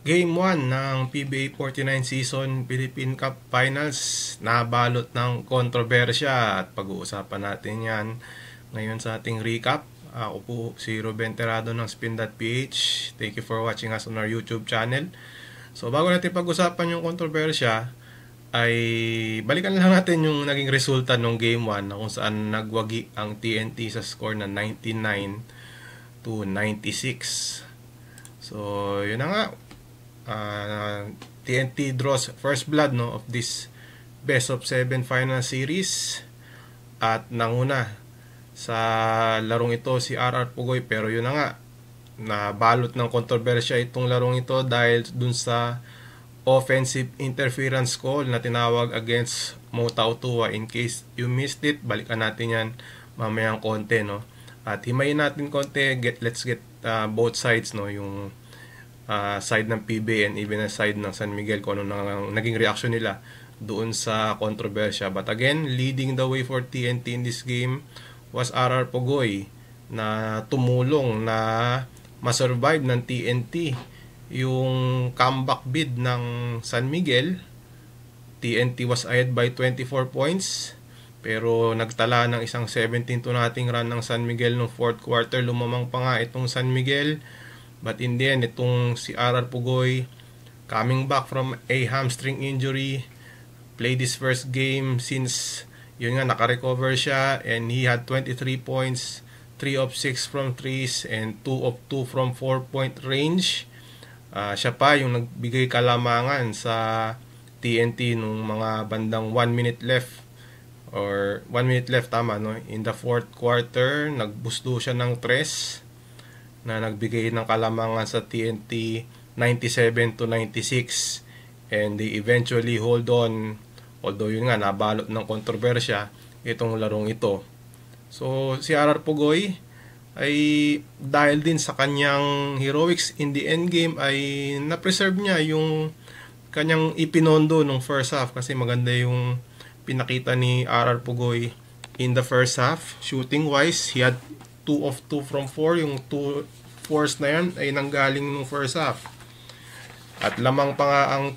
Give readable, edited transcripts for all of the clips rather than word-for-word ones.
Game 1 ng PBA 49 Season Philippine Cup Finals nabalot ng kontrobersya at pag-uusapan natin yan ngayon sa ating recap. Ako po si Ruben Terrado ng Spin.ph. Thank you for watching us on our YouTube channel. So bago natin pag-usapan yung kontrobersya, ay balikan lang natin yung naging resulta ng Game 1 na kung saan nagwagi ang TNT sa score na 99-96. So yun na nga, TNT draws first blood of this best of 7 final series at nanguna sa larong ito si RR Pugoy, pero yun na nga, nabalot ng kontrobersya itong larong ito dahil dun sa offensive interference call na tinawag against Mota Otua. In case you missed it, balikan natin yan mamayang konti, at himayin natin konti. Let's get both sides, yung side ng PBA and even the side ng San Miguel, kung ano naging reaction nila doon sa kontrobersya. But again, leading the way for TNT in this game was RR Pugoy, na tumulong na masurvive ng TNT yung comeback bid ng San Miguel. TNT was ahead by 24 points, pero nagtala ng isang 17 to nothing run ng San Miguel nung fourth quarter. Lumamang pa nga itong San Miguel, but in the end, itong si RR Pugoy, coming back from a hamstring injury, played his first game since yun nga, naka-recover siya, and he had 23 points, 3 of 6 from 3s and 2 of 2 from 4-point range. Siya pa yung nagbigay kalamangan sa TNT nung mga bandang 1 minute left, or 1 minute left, tama, in the fourth quarter. Nagbusto siya ng 3 na nagbigay ng kalamangan sa TNT 97-96, and they eventually hold on, although yun nga, nabalot ng kontrobersya itong larong ito. So si RR Pugoy ay dahil din sa kanyang heroics in the end game ay na-preserve niya yung kanyang ipinondo nung first half, kasi maganda yung pinakita ni RR Pugoy in the first half. Shooting wise, he had 2 of 2 from 4. Yung 2 fours na yan ay nanggaling nung first half. At lamang pa nga ang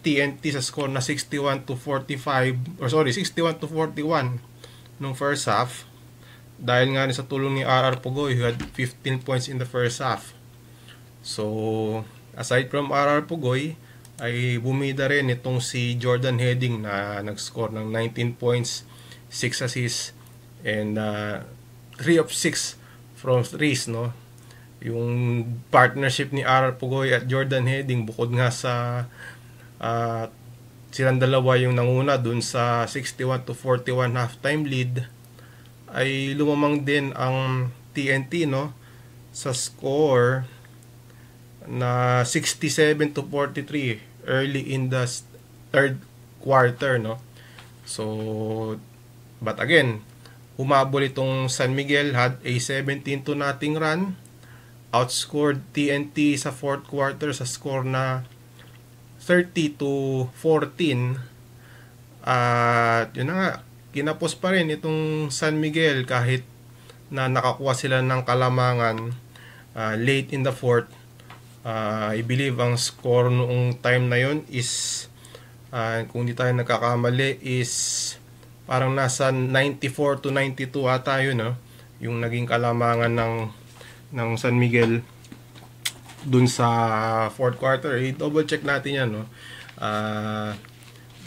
TNT sa score na 61-41 nung first half, dahil nga sa tulong ni RR Pugoy, who had 15 points in the first half. So aside from RR Pugoy, ay bumida rin itong si Jordan Heading na nag-score ng 19 points, 6 assists, and 3 of 6 from 3s, Yung partnership ni RR Pugoy at Jordan Heading, bukod nga sa silang dalawa yung nanguna dun sa 61-41 halftime lead, ay lumamang din ang TNT sa score na 67-43 early in the third quarter, So but again, humabol itong San Miguel, had a 17-0 run, outscored TNT sa fourth quarter sa score na 30-14, at yun na nga, kinapos pa rin itong San Miguel kahit na nakakuha sila ng kalamangan late in the fourth. I believe ang score noong time na yun is, kung di tayo nagkakamali, is parang nasa 94-92 ata yun, yung naging kalamangan ng San Miguel dun sa fourth quarter. I-double check natin yan,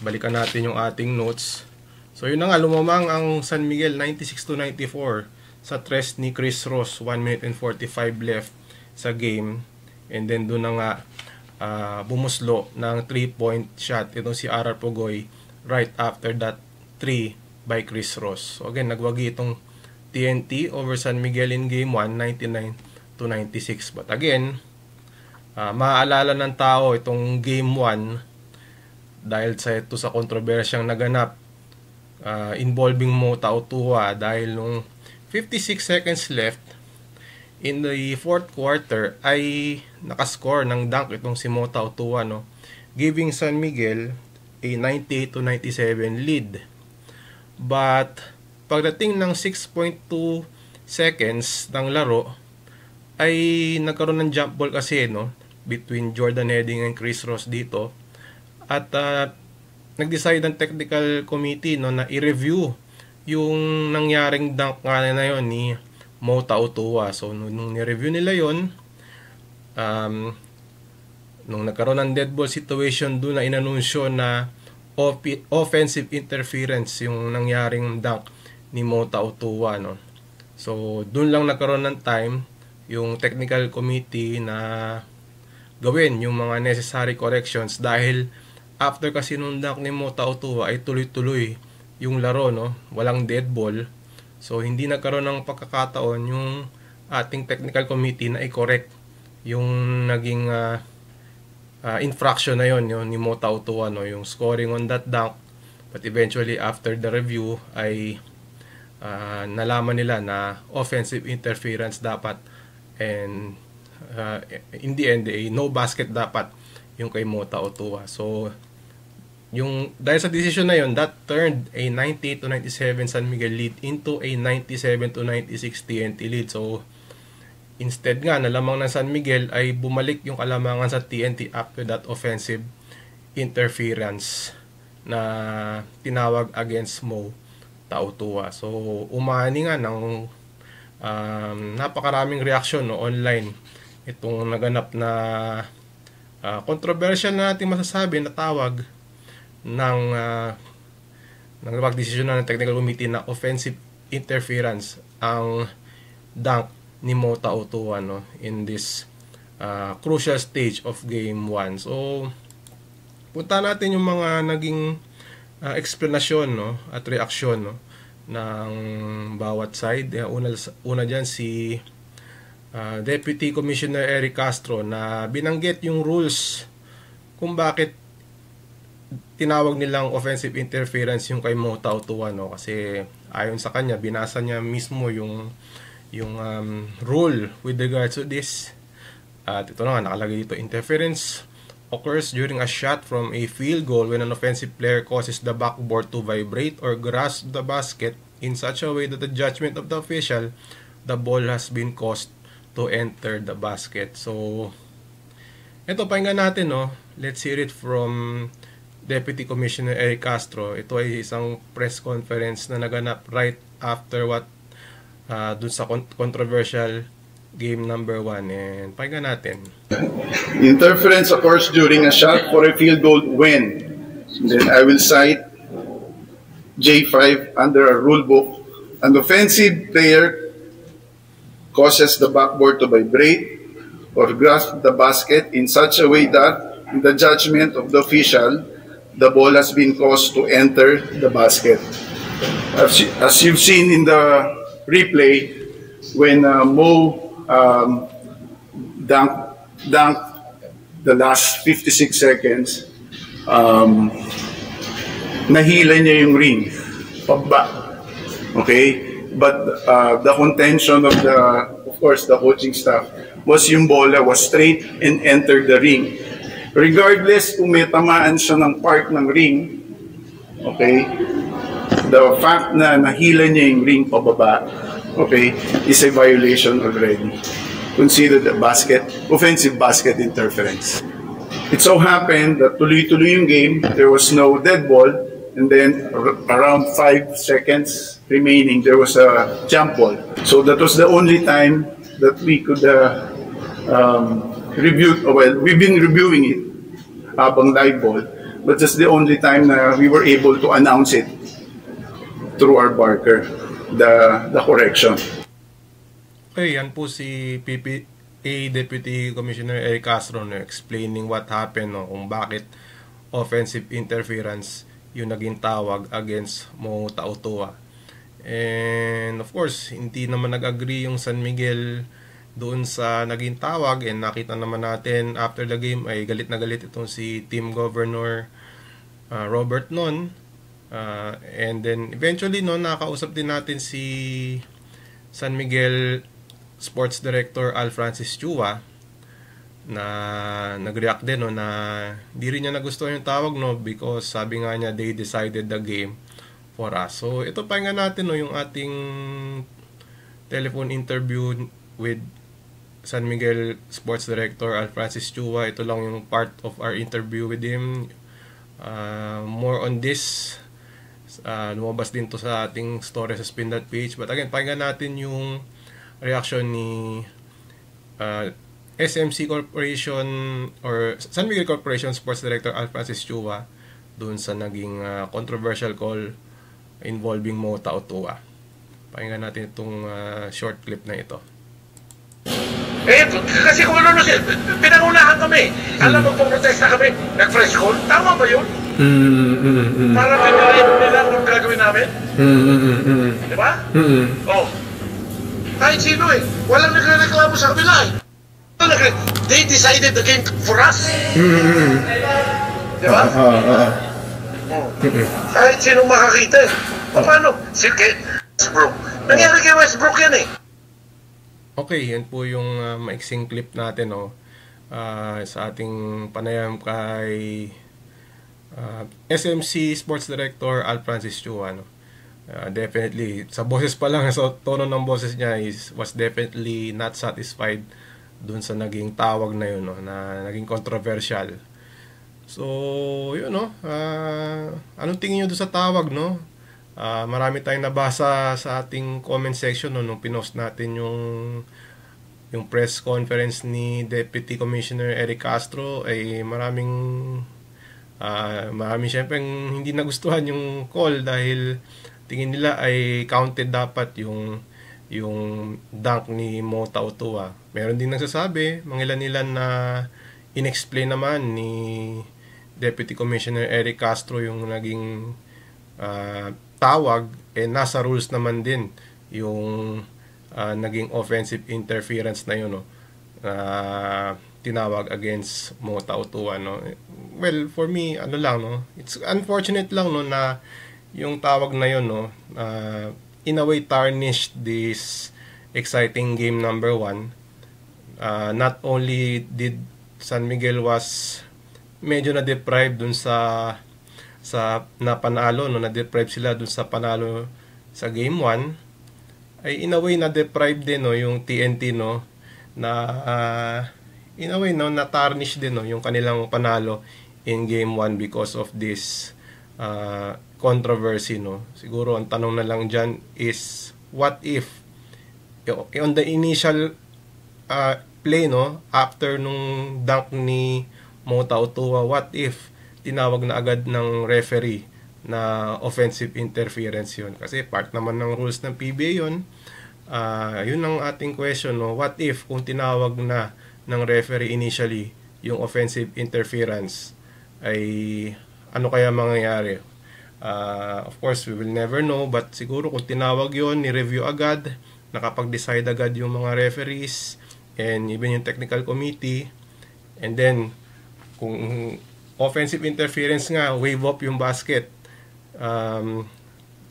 balikan natin yung ating notes. So yun na nga, lumamang ang San Miguel 96-94 sa tres ni Chris Ross, 1 minute and 45 left sa game. And then doon na nga bumuslo ng 3-point shot itong si RR Pugoy right after that 3 by Chris Ross. So again, nagwagi itong TNT over San Miguel in game 1, 99-96. But again, maaalala ng tao itong game 1 dahil sa ito sa kontrobersyang naganap involving Mota Otua, dahil nung 56 seconds left in the fourth quarter ay nakascore ng dunk itong si Mota Otua, giving San Miguel a 98-97 lead. But pagdating ng 6.2 seconds ng laro ay nagkaroon ng jump ball kasi, between Jordan Heading and Chris Ross dito. At nag-decide ang technical committee no, na i-review yung nangyaring dunk nga na yun ni Mo Tautua. So nung ni-review nila yun, nung nagkaroon ng dead ball situation, doon na inanunsyo na offensive interference yung nangyaring dunk ni Mo Tautua, no. So doon lang nagkaroon ng time yung technical committee na gawin yung mga necessary corrections, dahil after kasi nung dunk ni Mo Tautua ay tuloy-tuloy yung laro, no, walang dead ball. So hindi nagkaroon ng pagkakataon yung ating technical committee na i-correct yung naging infraction na yon ni Mo Tautua, no, yung scoring on that dunk. But eventually after the review ay nalaman nila na offensive interference dapat, and in the end no basket dapat yung kay Mo Tautua. So yung dahil sa decision na yon, that turned a 98-97 San Miguel lead into a 97-96 TNT lead. So instead nga na lamang ng San Miguel ay bumalik yung kalamangan sa TNT after that offensive interference na tinawag against Mo Tautua. So umani nga ng napakaraming reaksyon, no, online itong naganap na controversial na natin masasabi na tawag ng pagdesisyon ng technical committee na offensive interference ang dunk ni Mo Tautua, no, in this crucial stage of game 1. So punta natin yung mga naging explanation, no, at reaksyon, no, ng bawat side. Una dyan si Deputy Commissioner Eric Castro na binanggit yung rules kung bakit tinawag nilang offensive interference yung kay Mo Tautua, no, kasi ayon sa kanya binasa niya mismo yung rule with regards to this. At ito na nga, nakalagay dito: interference occurs during a shot from a field goal when an offensive player causes the backboard to vibrate or grasp the basket in such a way that the judgment of the official, the ball has been caused to enter the basket. So ito, pakinggan natin, no. Let's hear it from Deputy Commissioner Eric Castro. Ito ay isang press conference na naganap right after dun sa controversial game number 1, and pakinggan natin. Interference occurs during a shot for a field goal when, then I will cite J5 under a rule book, an offensive player causes the backboard to vibrate or grasp the basket in such a way that, in the judgment of the official, the ball has been caused to enter the basket. As you've seen in the replay, when Mo dunked the last 56 seconds, nahila niya yung ring pababa. Okay? But the contention of course, the coaching staff was yung bola was straight and entered the ring. Regardless kung may tamaan siya ng part ng ring, okay, the fact na nahila niya yung ring pababa, okay, is a violation already. Considered a offensive basket interference. It so happened that tuloy-tuloy yung game, there was no dead ball, and then around 5 seconds remaining, there was a jump ball. So that was the only time that we could review. Well, we've been reviewing it habang live ball, but that's the only time na we were able to announce it through our barker, the correction. Okay, yan po si PPA Deputy Commissioner Eric Castro, no, explaining what happened, no, kung bakit offensive interference yung naging tawag against Mo Tautua. And of course, hindi naman nag-agree yung San Miguel doon sa naging tawag, and nakita naman natin after the game ay galit na galit itong si Team Governor Robert Non. And then eventually, no, nakausap din natin si San Miguel Sports Director Al Francis Chua na nag-react din, no, na hindi rin niya nagustuhan yung tawag, no, because sabi nga niya they decided the game for us. So ito, pakinggan natin, no, yung ating telephone interview with San Miguel Sports Director Al Francis Chua. Ito lang yung part of our interview with him. More on this, lumabas din to sa ating story sa Spin That Page. But again, pakinggan natin yung reaction ni SMC Corporation or San Miguel Corporation Sports Director Al Francis Chua dun sa naging controversial call involving Mota Otua. Pakinggan natin itong short clip na ito. Kasi kung ano siya, pinangunahan kami. Alam mo, puprotesta kami, nag-press call. Tama ba yun? Para pinalayan nila kung gagawin namin? Di ba? Oh. Kahit sino walang nagre-reklamo sa kabila They decided the game for us. Di ba? Kahit sino makakita Paano? Si Westbrook. Nangyari kay Westbrook yan Okay, yan po yung maiksing clip natin sa ating panayam kay SMC Sports Director Al Francis Chua. Definitely, sa boses pa lang, sa tono ng boses niya was definitely not satisfied dun sa naging tawag na yun, na naging controversial. So, yun, anong tingin nyo dun sa tawag, marami tayong nabasa sa ating comment section nung pinost natin yung press conference ni Deputy Commissioner Eric Castro. Ay maraming syempre hindi nagustuhan yung call dahil tingin nila ay counted dapat yung dunk ni Mota Otua. Meron din nagsasabi, mangilan-ilan na inexplain naman ni Deputy Commissioner Eric Castro yung naging tawag, nasa rules naman din yung naging offensive interference na yun, tinawag against Mota Otua, Well, for me, it's unfortunate lang, na yung tawag na yun, in a way tarnished this exciting game number 1. Not only did San Miguel was medyo na-deprived dun sa napanalo, na-deprive sila dun sa panalo sa game 1, ay in a way na-deprive din yung TNT, na in a way na-tarnish din yung kanilang panalo in game 1 because of this controversy. Siguro ang tanong na lang dyan is, what if on the initial play, after nung dunk ni Mota Otua, what if tinawag na agad ng referee na offensive interference yun? Kasi part naman ng rules ng PBA yun. Yun ang ating question, what if kung tinawag na ng referee initially yung offensive interference, ay ano kaya mangyayari? Of course, we will never know, but siguro kung tinawag yun, ni-review agad, nakapag-decide agad yung mga referees and even yung technical committee, and then kung offensive interference nga, wave up yung basket,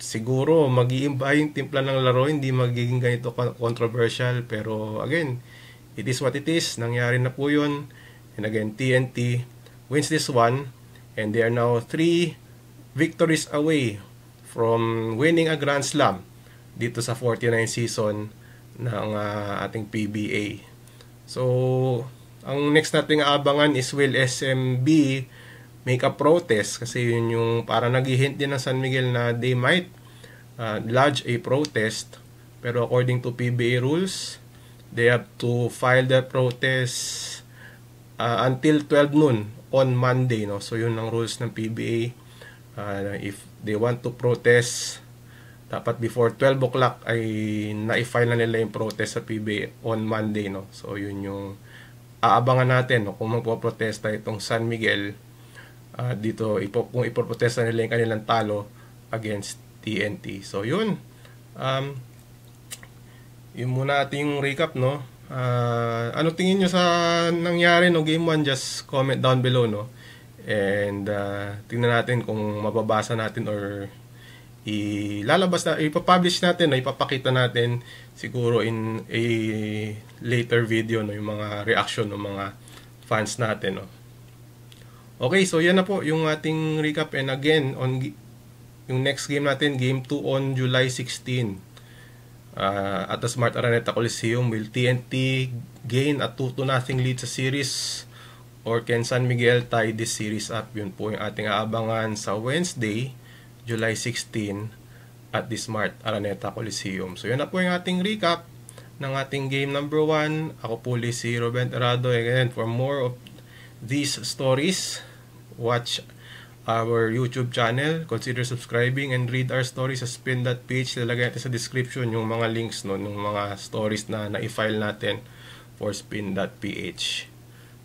siguro mag-iimba yung timpla ng laro, hindi magiging ganito controversial. Pero again, it is what it is. Nangyari na po yun. And again, TNT wins this one, and they are now 3 victories away from winning a Grand Slam dito sa 49 season ng ating PBA. So, ang next nating aabangan is, will SMB make a protest? Kasi yun yung para nag-hint din ng San Miguel na they might lodge a protest. Pero according to PBA rules, they have to file their protest until 12 noon on Monday. So yun ang rules ng PBA. If they want to protest, dapat before 12 o'clock ay na-file na nila yung protest sa PBA on Monday. So yun yung aabangan natin, kung magpo-protesta itong San Miguel dito, kung ipoprotesta nila yung kanilang talo against TNT. So yun, yun muna ating recap. Ano tingin nyo sa nangyari game 1? Just comment down below, and tingnan natin kung mababasa natin or ipapublish natin, ipapakita natin siguro in a later video, yung mga reaction ng mga fans natin. Okay, so yan na po yung ating recap. And again, on yung next game natin, game 2 on July 16. At the Smart Araneta Coliseum, will TNT gain a 2-0 lead sa series, or can San Miguel tie this series up? Yun po yung ating aabangan sa Wednesday, July 16 at the Smart Araneta Coliseum. So yun na po yung ating recap ng ating game number 1. Ako po si Ruben Terrado. Again, for more of these stories, watch our YouTube channel, consider subscribing, and read our stories sa spin.ph. Lalagay natin sa description yung mga links yung mga stories na na-file natin for spin.ph.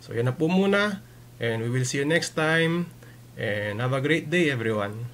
So yan na po muna, and we will see you next time, and have a great day everyone.